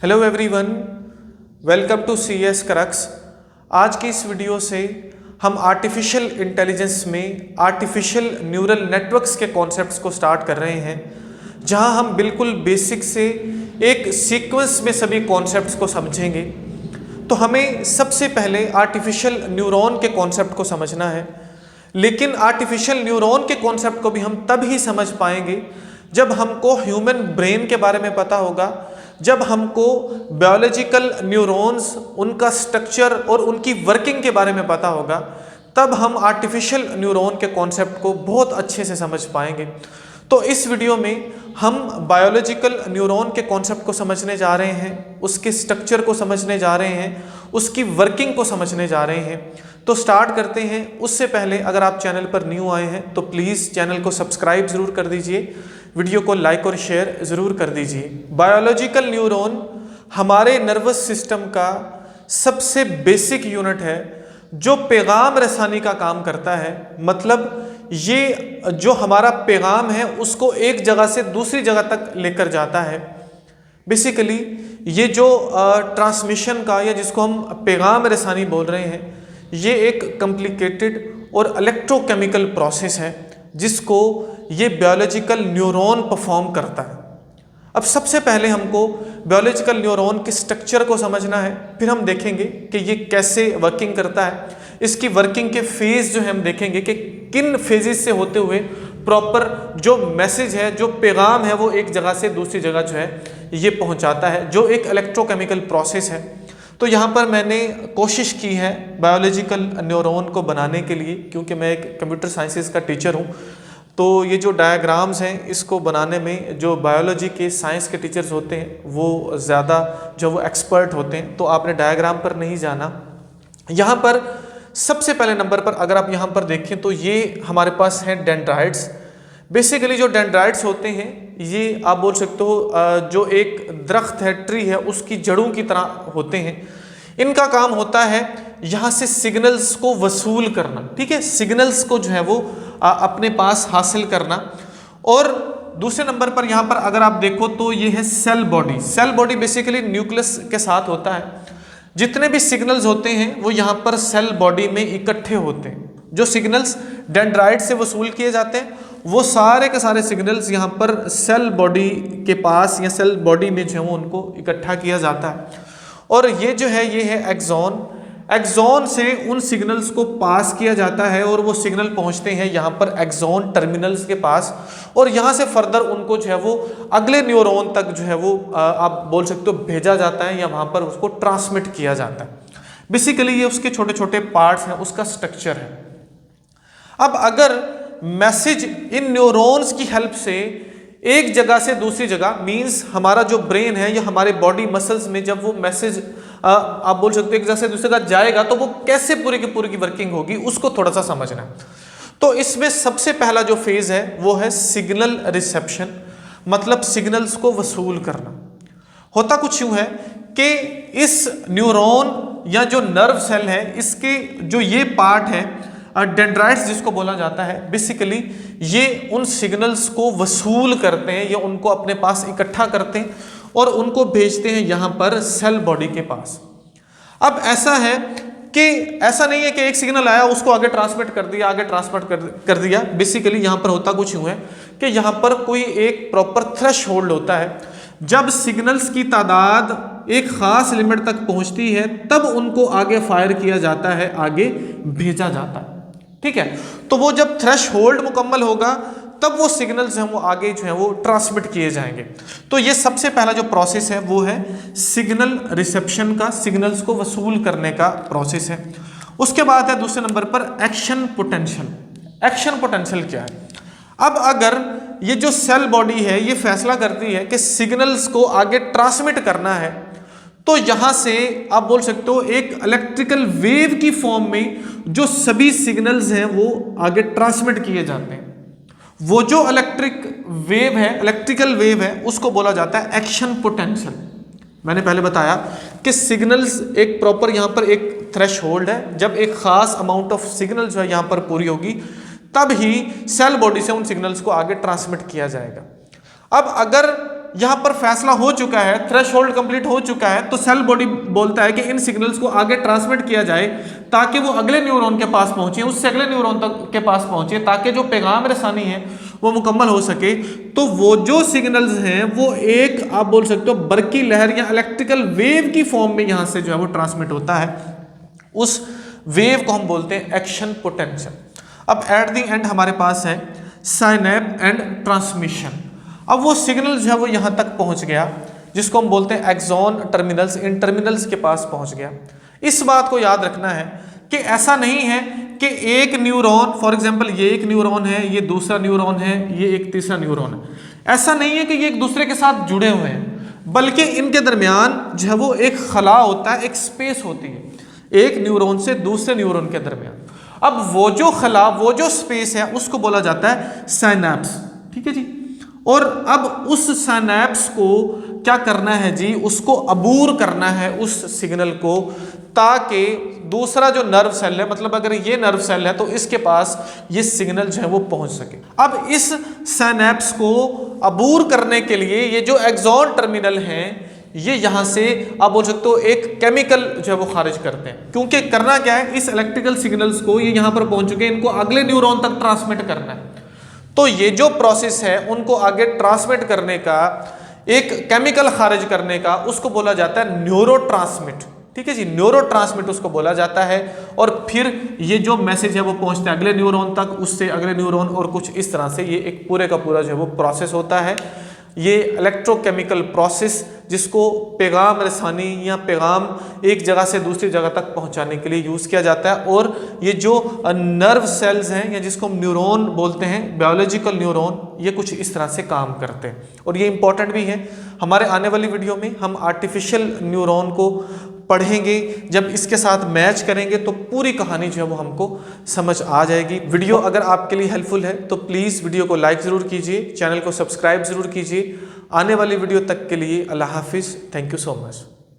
Hello everyone, welcome to CS Crux. आज की इस वीडियो से हम आर्टिफिशियल इंटेलिजेंस में आर्टिफिशियल न्यूरल नेटवर्क्स के कॉन्सेप्ट्स को स्टार्ट कर रहे हैं, जहां हम बिल्कुल बेसिक से एक सीक्वेंस में सभी कॉन्सेप्ट्स को समझेंगे। तो हमें सबसे पहले आर्टिफिशियल न्यूरॉन के कॉन्सेप्ट को समझना है, लेकिन आर्टिफिशियल न्यूरॉन के कॉन्सेप्ट को भी हम तब ही समझ पाएंगे जब हमको ह्यूमन ब्रेन के बारे में पता होगा, जब हमको बायोलॉजिकल न्यूरॉन्स, उनका स्ट्रक्चर और उनकी वर्किंग के बारे में पता होगा, तब हम आर्टिफिशियल न्यूरॉन के कॉन्सेप्ट को बहुत अच्छे से समझ पाएंगे। तो इस वीडियो में हम बायोलॉजिकल न्यूरॉन के कॉन्सेप्ट को समझने जा रहे हैं, उसके स्ट्रक्चर को समझने जा रहे हैं, उसकी वर्किंग को समझने जा रहे हैं। तो स्टार्ट करते हैं। उससे पहले अगर आप चैनल पर न्यू आए हैं तो प्लीज़ चैनल को सब्सक्राइब ज़रूर कर दीजिए, वीडियो को लाइक और शेयर ज़रूर कर दीजिए। बायोलॉजिकल न्यूरॉन हमारे नर्वस सिस्टम का सबसे बेसिक यूनिट है जो पैगाम रसानी का काम करता है। मतलब ये जो हमारा पैगाम है उसको एक जगह से दूसरी जगह तक लेकर जाता है। बेसिकली ये जो ट्रांसमिशन का, या जिसको हम पैगाम रसानी बोल रहे हैं, ये एक कॉम्प्लिकेटेड और इलेक्ट्रोकेमिकल प्रोसेस है जिसको ये बायोलॉजिकल न्यूरॉन परफॉर्म करता है। अब सबसे पहले हमको बायोलॉजिकल न्यूरॉन के स्ट्रक्चर को समझना है, फिर हम देखेंगे कि ये कैसे वर्किंग करता है। इसकी वर्किंग के फेज जो है हम देखेंगे कि किन फेजेस से होते हुए प्रॉपर जो मैसेज है, जो पैगाम है, वो एक जगह से दूसरी जगह जो है ये पहुंचाता है, जो एक इलेक्ट्रोकेमिकल प्रोसेस है। तो यहाँ पर मैंने कोशिश की है बायोलॉजिकल न्यूरॉन को बनाने के लिए, क्योंकि मैं एक कंप्यूटर साइंसेस का टीचर हूँ। तो ये जो डायग्राम्स हैं इसको बनाने में जो बायोलॉजी के, साइंस के टीचर्स होते हैं वो ज़्यादा जो वो एक्सपर्ट होते हैं, तो आपने डायग्राम पर नहीं जाना। यहाँ पर सबसे पहले नंबर पर अगर आप यहाँ पर देखें तो ये हमारे पास हैं डेंड्राइट्स। बेसिकली जो डेंड्राइट्स होते हैं ये आप बोल सकते हो जो एक दरख्त है, ट्री है, उसकी जड़ों की तरह होते हैं। इनका काम होता है यहाँ से सिग्नल्स को वसूल करना, ठीक है, सिग्नल्स को जो है वो अपने पास हासिल करना। और दूसरे नंबर पर यहाँ पर अगर आप देखो तो ये है cell body. Cell body basically nucleus के साथ होता है। जितने भी सिग्नल्स होते हैं वो यहाँ पर सेल बॉडी में इकट्ठे होते हैं। जो सिग्नल्स डेंड्राइट से वसूल किए जाते हैं वो सारे के सारे सिग्नल्स यहाँ पर सेल बॉडी के पास या सेल बॉडी में जो है वो उनको इकट्ठा किया जाता है। और ये जो है ये है एक्सॉन। एक्सॉन से उन सिग्नल्स को पास किया जाता है और वो सिग्नल पहुंचते हैं यहाँ पर एक्सॉन टर्मिनल्स के पास, और यहाँ से फर्दर उनको जो है वो अगले न्यूरॉन तक जो है वो आप बोल सकते हो भेजा जाता है, या वहाँ पर उसको ट्रांसमिट किया जाता है। बेसिकली ये उसके छोटे छोटे पार्ट्स हैं, उसका स्ट्रक्चर है। अब अगर मैसेज इन न्यूरॉन्स की हेल्प से एक जगह से दूसरी जगह, मींस हमारा जो ब्रेन है या हमारे बॉडी मसल्स में जब वो मैसेज आप बोल सकते हो एक जगह से दूसरी जगह जाएगा, तो वो कैसे पूरी की वर्किंग होगी उसको थोड़ा सा समझना है। तो इसमें सबसे पहला जो फेज है वो है सिग्नल रिसेप्शन, मतलब सिग्नल्स को वसूल करना। होता कुछ यूं है कि इस न्यूरॉन या जो नर्व सेल है, इसके जो ये पार्ट है डेंड्राइट्स जिसको बोला जाता है, बेसिकली ये उन सिग्नल्स को वसूल करते हैं या उनको अपने पास इकट्ठा करते हैं और उनको भेजते हैं यहाँ पर सेल बॉडी के पास। अब ऐसा है कि ऐसा नहीं है कि एक सिग्नल आया उसको आगे ट्रांसमिट कर दिया, आगे ट्रांसमिट कर दिया। बेसिकली यहाँ पर होता कुछ यूँ है कि यहाँ पर कोई एक प्रॉपर थ्रेशहोल्ड होता है। जब सिग्नल्स की तादाद एक ख़ास लिमिट तक पहुँचती है तब उनको आगे फायर किया जाता है, आगे भेजा जाता है, ठीक है। तो वो जब थ्रेशहोल्ड मुकम्मल होगा तब वो सिग्नल्स हैं वो आगे जो है वो ट्रांसमिट किए जाएंगे। तो ये सबसे पहला जो प्रोसेस है वो है सिग्नल रिसेप्शन का, सिग्नल्स को वसूल करने का प्रोसेस है। उसके बाद है दूसरे नंबर पर एक्शन पोटेंशियल। एक्शन पोटेंशियल क्या है? अब अगर ये जो सेल बॉडी है ये फैसला करती है कि सिग्नल्स को आगे ट्रांसमिट करना है, तो यहां से आप बोल सकते हो एक इलेक्ट्रिकल वेव की फॉर्म में जो सभी सिग्नल्स हैं वो आगे ट्रांसमिट किए जाते हैं। वो जो इलेक्ट्रिकल वेव है उसको बोला जाता है एक्शन पोटेंशियल। मैंने पहले बताया कि सिग्नल्स एक प्रॉपर यहाँ पर एक थ्रेशहोल्ड है, जब एक खास अमाउंट ऑफ सिग्नल जो है यहाँ पर पूरी होगी तब ही सेल बॉडी से उन सिग्नल्स को आगे ट्रांसमिट किया जाएगा। अब अगर यहाँ पर फैसला हो चुका है, थ्रेशोल्ड कंप्लीट हो चुका है, तो सेल बॉडी बोलता है कि इन सिग्नल्स को आगे ट्रांसमिट किया जाए ताकि वो अगले न्यूरॉन के पास पहुंचे, उससे अगले न्यूरॉन तक के पास पहुंचे, ताकि जो पैगाम रसानी है वो मुकम्मल हो सके। तो वो जो सिग्नल्स हैं वो एक आप बोल सकते हो बरकी लहर या इलेक्ट्रिकल वेव की फॉर्म में यहाँ से जो है वो ट्रांसमिट होता है। उस वेव को हम बोलते हैं एक्शन पोटेंशियल। अब एट द एंड हमारे पास है साइनैप एंड ट्रांसमिशन। अब वो सिग्नल जो है वो यहाँ तक पहुँच गया, जिसको हम बोलते हैं एक्सॉन टर्मिनल्स, इन टर्मिनल्स के पास पहुँच गया। इस बात को याद रखना है कि ऐसा नहीं है कि एक न्यूरॉन, फॉर एग्जांपल ये एक न्यूरॉन है, ये दूसरा न्यूरॉन है, ये एक तीसरा न्यूरॉन है, ऐसा नहीं है कि ये एक दूसरे के साथ जुड़े हुए हैं, बल्कि इनके दरमियान जो है वो एक खला होता है, एक स्पेस होती है एक न्यूरॉन से दूसरे न्यूरॉन के दरमियान। अब वो जो खला, वो जो स्पेस है, उसको बोला जाता है साइनैप्स। ठीक है जी। और अब उस साइनैप्स को क्या करना है जी, उसको अबूर करना है उस सिग्नल को, ताकि दूसरा जो नर्व सेल है, मतलब अगर ये नर्व सेल है तो इसके पास ये सिग्नल जो है वो पहुंच सके। अब इस साइनैप्स को अबूर करने के लिए ये जो एक्सॉन टर्मिनल हैं, ये यहाँ से आप बोल सकते हो एक केमिकल जो है वो खारिज करते हैं, क्योंकि करना क्या है, इस इलेक्ट्रिकल सिग्नल्स को ये यहाँ पर पहुंच चुके हैं, इनको अगले न्यूरॉन तक ट्रांसमिट करना है। तो ये जो प्रोसेस है उनको आगे ट्रांसमिट करने का, एक केमिकल खारिज करने का, उसको बोला जाता है न्यूरोट्रांसमिट। ठीक है जी, न्यूरोट्रांसमिट उसको बोला जाता है। और फिर ये जो मैसेज है वो पहुंचता है अगले न्यूरॉन तक, उससे अगले न्यूरॉन, और कुछ इस तरह से ये एक पूरे का पूरा जो है वो प्रोसेस होता है। ये इलेक्ट्रोकेमिकल प्रोसेस, जिसको पैगाम रसानी या पैगाम एक जगह से दूसरी जगह तक पहुंचाने के लिए यूज़ किया जाता है। और ये जो नर्व सेल्स हैं, या जिसको हम न्यूरॉन बोलते हैं, बायोलॉजिकल न्यूरॉन, ये कुछ इस तरह से काम करते हैं। और ये इंपॉर्टेंट भी है। हमारे आने वाली वीडियो में हम आर्टिफिशियल न्यूरॉन को पढ़ेंगे, जब इसके साथ मैच करेंगे तो पूरी कहानी जो है वो हमको समझ आ जाएगी। वीडियो अगर आपके लिए हेल्पफुल है तो प्लीज़ वीडियो को लाइक ज़रूर कीजिए, चैनल को सब्सक्राइब ज़रूर कीजिए। आने वाली वीडियो तक के लिए अल्लाह हाफिज़। Thank you so much.